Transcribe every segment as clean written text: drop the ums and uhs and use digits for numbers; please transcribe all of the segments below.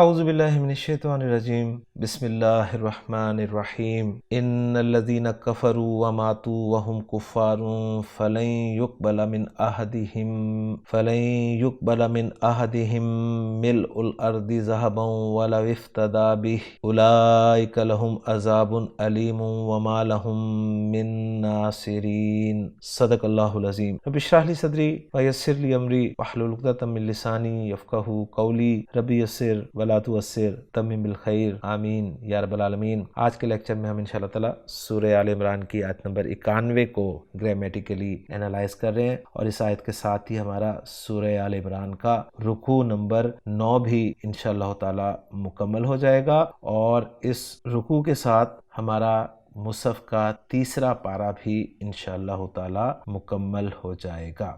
اعوذ باللہ من الشیطان الرجیم بسم اللہ الرحمن الرحیم ان الذین کفروا وماتوا وهم کفار فلن يقبل من احدهم ملء الارض ذهبا ولو افتدى به اولئک لهم عذاب علیم وما لهم من ناصرین۔ صدق اللہ العظیم۔ رب اشرح لی صدری ویسر لی امری واحلل عقدۃ من لسانی یفقہوا قولی۔ رب یسر ولا تعسر تمم بالخیر، آمین یا رب العالمین۔ آج کے لیکچر میں ہم انشاءاللہ تعالی سورہ آل عمران کی آیت نمبر 91 کو گرامیٹیکلی انالائز کر رہے ہیں، اور اس آیت کے ساتھ ہی ہمارا سورہ آل عمران کا رکوع نمبر 9 بھی انشاءاللہ تعالی مکمل ہو جائے گا، اور اس رکوع کے ساتھ ہمارا مصحف کا تیسرا پارہ بھی انشاءاللہ تعالی مکمل ہو جائے گا۔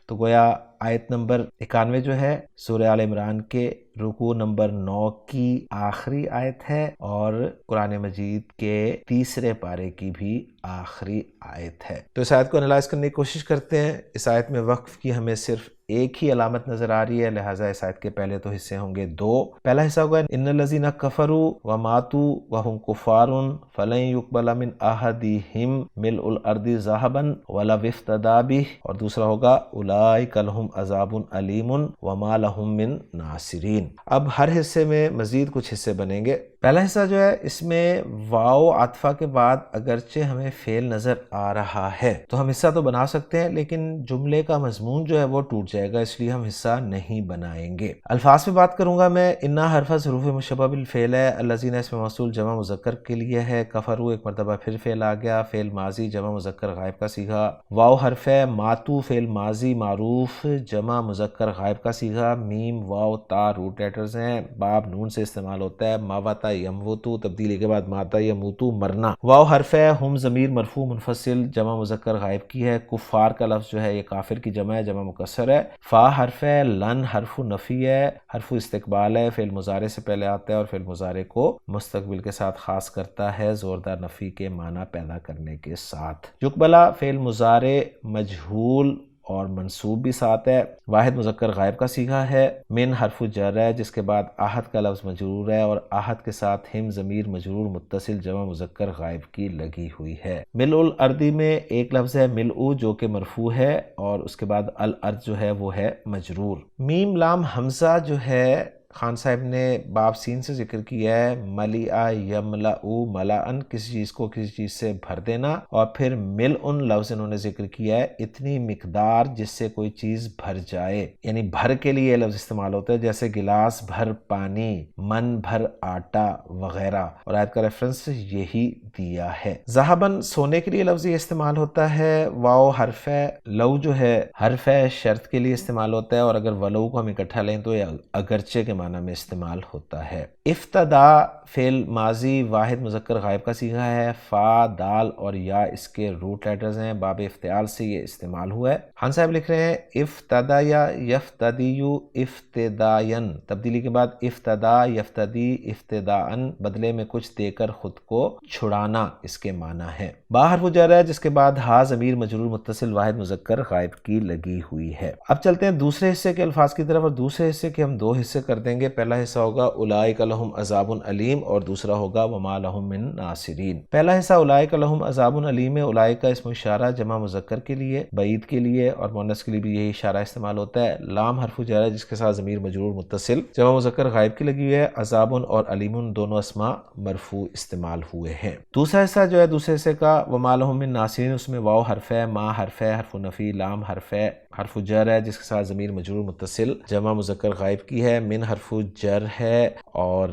تو گویا آیت نمبر 91 جو ہے سورہ آل عمران کے رکوع نمبر 9 کی آخری آیت ہے، اور قرآن مجید کے تیسرے پارے کی بھی آخری آیت ہے۔ تو اس آیت کو انالائز کرنے کی کوشش کرتے ہیں۔ اس آیت میں وقف کی ہمیں صرف ایک ہی علامت نظر آ رہی ہے، لہٰذا اس آیت کے پہلے تو حصے ہوں گے دو۔ پہلا حصہ ہوگا ان الذین کفروا وماتوا وهم کفار فلن يقبل من احدهم ملء الارض ذهبا ولو افتدى به، اور دوسرا ہوگا اولئک لهم عذاب علیم وما لهم من ناصرین۔ اب ہر حصے میں مزید کچھ حصے بنیں گے۔ پہلا حصہ جو ہے اس میں واو عاطفہ کے بعد اگرچہ ہمیں فعل نظر آ رہا ہے تو ہم حصہ تو بنا سکتے ہیں، لیکن جملے کا مضمون جو ہے وہ ٹوٹ جائے گا، اس لیے ہم حصہ نہیں بنائیں گے۔ الفاظ پہ بات کروں گا میں۔ انا حرف حروف مشبہ بالفعل ہے، الذین اسم موصول جمع مذکر کے لیے ہے، کفروا ایک مرتبہ پھر فعل آ گیا، فعل ماضی جمع مذکر غائب کا صیغہ، واو حرف ہے، ماتو فعل ماضی معروف جمع مذکر غائب کا صیغہ، میم واو تا روٹ لیٹرز ہیں، باب نون سے استعمال ہوتا ہے، ماوتا یموتو تبدیلی کے بعد ماتا یموتو مرنا، واو حرف ہے، ہم ضمیر مرفوع منفصل جمع مذکر غائب کی ہے، کفار کا لفظ جو ہے یہ کافر کی جمع ہے، جمع مکسر ہے، فا حرف ہے، لن حرف نفی ہے، حرف استقبال ہے، فعل مضارع سے پہلے آتا ہے اور فعل مضارع کو مستقبل کے ساتھ خاص کرتا ہے زوردار نفی کے معنی پیدا کرنے کے ساتھ۔ یقبلہ فعل مضارع مجہول اور منصوب بھی ساتھ ہے، واحد مذکر غائب کا صیغہ ہے، من حرف جر ہے جس کے بعد آحد کا لفظ مجرور ہے، اور آحد کے ساتھ ہم ضمیر مجرور متصل جمع مذکر غائب کی لگی ہوئی ہے۔ ملء الارض میں ایک لفظ ہے ملء جو کہ مرفوع ہے، اور اس کے بعد الارض جو ہے وہ ہے مجرور۔ میم لام حمزہ جو ہے خان صاحب نے باب سین سے ذکر کیا ہے، ملئ یملؤ ملأن، کسی چیز کو کسی چیز سے بھر دینا، اور پھر ملء لفظ انہوں نے ذکر کیا ہے اتنی مقدار جس سے کوئی چیز بھر جائے، یعنی بھر کے لیے یہ لفظ استعمال ہوتا ہے، جیسے گلاس بھر پانی، من بھر آٹا وغیرہ، اور آیت کا ریفرنس یہی دیا ہے۔ ذہبن سونے کے لیے لفظ یہ استعمال ہوتا ہے، واو حرف ہے، لو جو ہے حرف ہے شرط کے لیے استعمال ہوتا ہے، اور اگر ولو کو ہم اکٹھا لیں تو یہ اگرچہ کے معنی میں استعمال ہوتا ہے۔ افتدا فعل ماضی واحد مذکر غائب کا صیغہ ہے، فا دال اور یا اس کے روٹ لیٹرز ہیں، باب افتعال سے یہ استعمال ہوا ہے۔ خان صاحب لکھ رہے ہیں افتدا یا یفتدیو افتداین، تبدیلی کے بعد افتدا یفتدی افتداءن، بدلے میں کچھ دے کر خود کو چھڑانا اس کے معنی ہے۔ با حرف جر ہے جس کے بعد ہا ضمیر مجرور متصل واحد مذکر غائب کی لگی ہوئی ہے۔ اب چلتے ہیں دوسرے حصے کے الفاظ کی طرف، اور دوسرے حصے کے ہم دو حصے کر دیں گے۔ پہلا حصہ ہوگا اولئک لہم عذاب علیم، اور دوسرا ہوگا وما لہم من ناصرین۔ پہلا حصہ اولئک لہم عذاب علیم ہے، اولئک اسم اشارہ جمع مذکر کے لیے، بعید کے لیے اور مؤنث کے لیے بھی یہی اشارہ استعمال ہوتا ہے، لام حرف جر ہے جس کے ساتھ ضمیر مجرور متصل جمع مذکر غائب کی لگی ہوئی ہے، عذاب اور علیم دونوں اسماء مرفوع استعمال ہوئے ہیں۔ دوسرا حصہ جو ہے دوسرے حصے کا وما لہم من ناصرین، اس میں واو حرف ہے، ما حرف ہے، حرف نفی، لام حرف ہے، حرف جر ہے جس کے ساتھ ضمیر مجرور متصل جمع مذکر غائب کی ہے، من حرف جر ہے، اور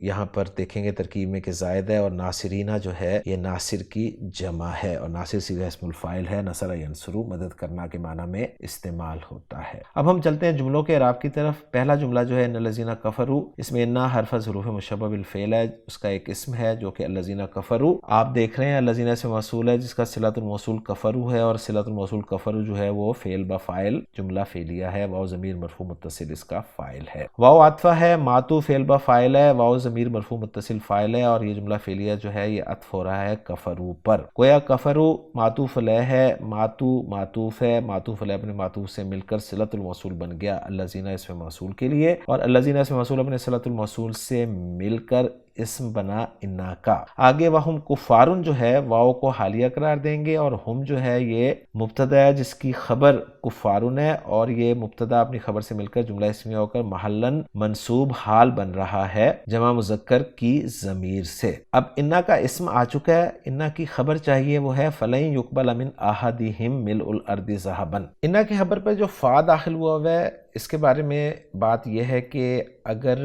یہاں پر دیکھیں گے ترکیب میں کہ زائد ہے، اور ناصرینہ جو ہے یہ ناصر کی جمع ہے، اور ناصر صیغہ اسم الفاعل ہے، نصر ینصر مدد کرنا کے معنی میں استعمال ہوتا ہے۔ اب ہم چلتے ہیں جملوں کے اعراب کی طرف۔ پہلا جملہ جو ہے ان الذین کفروا، اس میں انا حرف حروف مشبہ بالفعل ہے، اس کا ایک اسم ہے جو کہ الذین کفروا، آپ دیکھ رہے ہیں الذین سے موصول ہے جس کا صلۃ الموصول کفروا ہے، اور صلۃ الموصول کفروا جو ہے وہ فعل با فائل جملہ فعلیہ ہے، واو ضمیر مرفوع متصل اس کا فائل ہے۔ واو عطفہ ہے، ماتو فعل با فائل ہے، واو ضمیر مرفوع متصل فائل ہے، اور یہ جملہ فعلیہ جو ہے یہ عطف ہو رہا ہے کفرو پر۔ گویا کفرو معطوف علیہ ہے، ماتو معطوف ہے، معطوف علیہ اپنے معطوف سے مل کر صلۃ الموصول بن گیا الذین اسم موصول کے لیے، اور الذین اسم موصول اپنے صلۃ الموصول سے مل کر اسم بنا انا کا۔ آگے وہم کفارن جو ہے واو کو حالیہ قرار دیں گے، اور ہم جو ہے یہ مبتدا ہے جس کی خبر کفارن ہے، اور یہ مبتدا اپنی خبر سے مل کر جملہ اسمیہ ہو کر محلن منصوب حال بن رہا ہے جمع مذکر کی ضمیر سے۔ اب انا کا اسم آ چکا ہے، انا کی خبر چاہیے، وہ ہے فَلَن يُقْبَلَ مِنْ أَحَدِهِمْ مِلْءُ الْأَرْضِ ذَهَبًا۔ انا کی خبر پہ جو فا داخل ہوا ہے اس کے بارے میں بات یہ ہے کہ اگر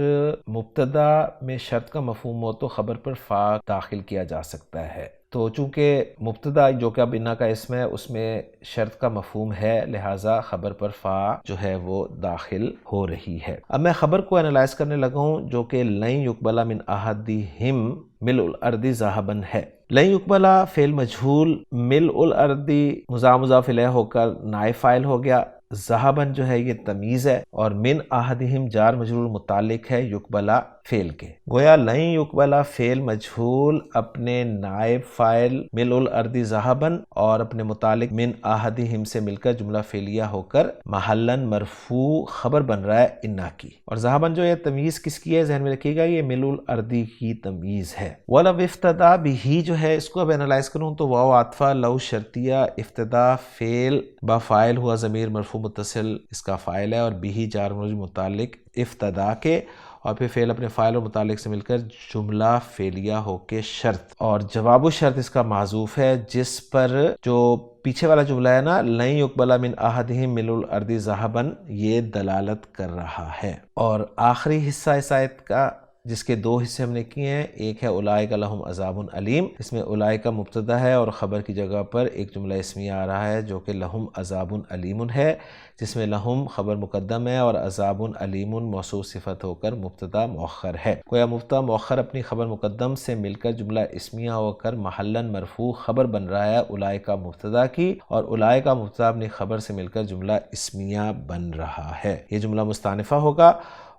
مبتدا میں شرط کا مفہوم ہو تو خبر پر فا داخل کیا جا سکتا ہے، تو چونکہ مبتدا جو کہ اب انا کا اسم ہے اس میں شرط کا مفہوم ہے، لہٰذا خبر پر فا جو ہے وہ داخل ہو رہی ہے۔ اب میں خبر کو انالائز کرنے لگا ہوں جو کہ لن یقبل من احدہم ملء الارض ذهبا ہے۔ لن یقبل فعل مجہول، ملء الارض مضاف الیہ ہو کر نائب فاعل ہو گیا، ذهبا جو ہے یہ تمیز ہے، اور من احدہم جار مجرور متعلق ہے یقبلا فعل کے۔ گویا لن یقبلا فعل مجہول اپنے نائب فاعل ملء الارض ذهبا اور اپنے متعلق من احدہم سے مل کر جملہ فعلیہ ہو کر محلن مرفوع خبر بن رہا ہے انا کی، اور ذهبا جو یہ تمیز کس کی ہے ذہن میں رکھیے گا، یہ ملء الارض کی تمیز ہے۔ وَلَوْ افْتَدَا بِهِ جو ہے اس کو اب انالائز کروں تو واو عاطفہ، لو شرطیہ، ابتدا فعل با فاعل ہوا ضمیر مرفوع متصل اس کا فاعل ہے، اور بھی جار مجرور متعلق ابتدا کے، اور پھر فعل اپنے فاعل اور متعلق سے مل کر جملہ فعلیہ ہو کے شرط، اور جواب الشرط اس کا معذوف ہے جس پر جو پیچھے والا جملہ ہے نا لن یقبل من احدہم ملء الارض ذهبا یہ دلالت کر رہا ہے۔ اور آخری حصہ اس آیت کا جس کے دو حصے ہم نے کیے ہیں، ایک ہے اولئک لہم عذاب علیم، اس میں اولئک مبتدا ہے اور خبر کی جگہ پر ایک جملہ اسمیہ آ رہا ہے جو کہ لہم عذاب علیم ہے، جس میں لہم خبر مقدم ہے اور عذاب علیم موصوف صفت ہو کر مبتدا مؤخر ہے۔ گویا مبتدا مؤخر اپنی خبر مقدم سے مل کر جملہ اسمیہ ہو کر محلن مرفوع خبر بن رہا ہے اولئک مبتدا کی، اور اولئک مبتدا اپنی خبر سے مل کر جملہ اسمیہ بن رہا ہے، یہ جملہ مستانفہ ہوگا۔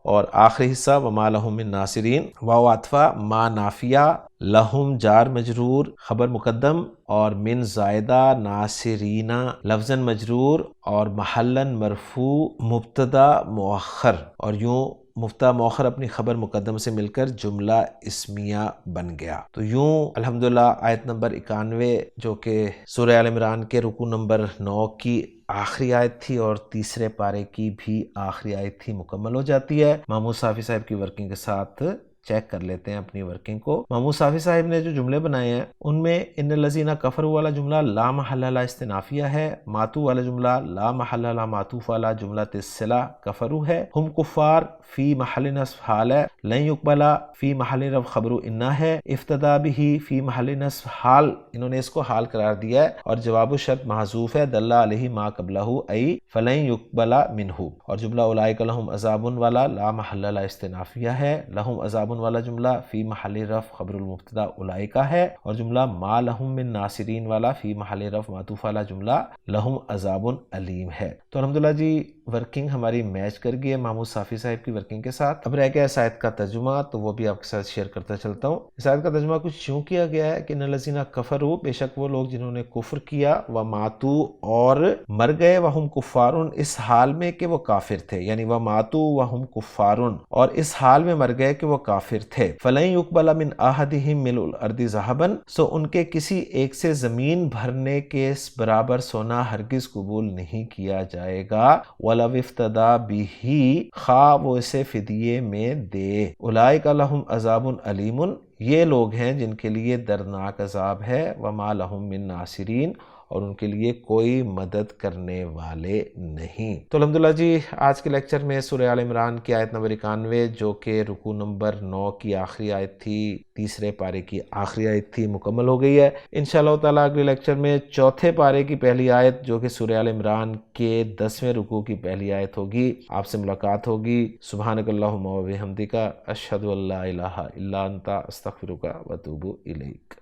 اور آخری حصہ وما لہم من ناصرین، واو عاطفہ، ما نافیہ، لہم جار مجرور خبر مقدم، اور من زائدہ، ناصرین لفظاً مجرور اور محلاً مرفوع مبتدا مؤخر، اور یوں مبتدا مؤخر اپنی خبر مقدم سے مل کر جملہ اسمیہ بن گیا۔ تو یوں الحمدللہ آیت نمبر 91 جو کہ سورہ آل عمران کے رکوع نمبر 9 کی آخری آیت تھی اور تیسرے پارے کی بھی آخری آیت تھی مکمل ہو جاتی ہے۔ محمود صافی صاحب کی ورکنگ کے ساتھ چیک کر لیتے ہیں اپنی ورکنگ کو۔ محمود صافی صاحب نے جو جملے بنائے ہیں ان میں ان الذین کفروا والا جملہ لا محل لہ استنافیہ ہے، ماتو والا جملہ لا محل لہ معطوف والا جملہ الصلہ کفروا ہے، ہم کفار فی محل نصب حال ہے، لن یقبل فی محل رفع خبر انا ہے، افتدا بہ فی محل نصب حال، انہوں نے اس کو حال قرار دیا ہے، اور جواب الشرط محذوف ہے، دل علیہ ما قبلہ ای فلن یقبل منہ، اور جملہ اولئک لہم عذاب والا لا محل لہ استنافیہ ہے، لہم عذاب والا جملہ فی محل رفع خبر المبتدا اولئک ہے، اور جملہ ما لہم من ناصرین والا فی محل رفع معطوف والا جملہ لہم عذاب علیم ہے۔ تو الحمدللہ جی ورکنگ ہماری میچ کر گئی ہے محمود صافی صاحب کی ورکنگ کے ساتھ۔ اب رہ گیا اس آیت کا ترجمہ، تو وہ بھی آپ کے ساتھ شیئر کرتا چلتا ہوں۔ اس آیت کا ترجمہ کچھ یوں کیا گیا ہے کہ ان الذین کفروا، بے شک وہ لوگ جنہوں نے کفر کیا، وماتوا اور مر گئے، وہم کفارن اس حال میں کہ وہ کافر تھے، یعنی وماتوا وہم کفارن اور اس حال میں مر گئے کہ وہ کافر تھے، فلن یقبل من احدہم ملء الارض ذہبا، سو ان کے کسی ایک سے زمین بھرنے کے برابر سونا ہرگز قبول نہیں کیا جائے گا، وَلَوْ افْتَدَا بِهِ خواہ وہ اسے فدیے میں دے، اولئک لہم عذاب علیم، یہ لوگ ہیں جن کے لیے دردناک عذاب ہے، وما لہم من ناصرین، اور ان کے لیے کوئی مدد کرنے والے نہیں۔ تو الحمدللہ جی آج کے لیکچر میں سورہ آل عمران کی آیت نمبر 91 جو کہ رکوع نمبر 9 کی آخری آیت تھی، تیسرے پارے کی آخری آیت تھی، مکمل ہو گئی ہے۔ انشاءاللہ تعالیٰ اگلے لیکچر میں چوتھے پارے کی پہلی آیت جو کہ سورہ آل عمران کے 10ویں رکوع کی پہلی آیت ہوگی، آپ سے ملاقات ہوگی۔ سبحانک اللہم و بحمدک، اشہد ان لا الہ الا انت، استغفرک و اتوب الیک۔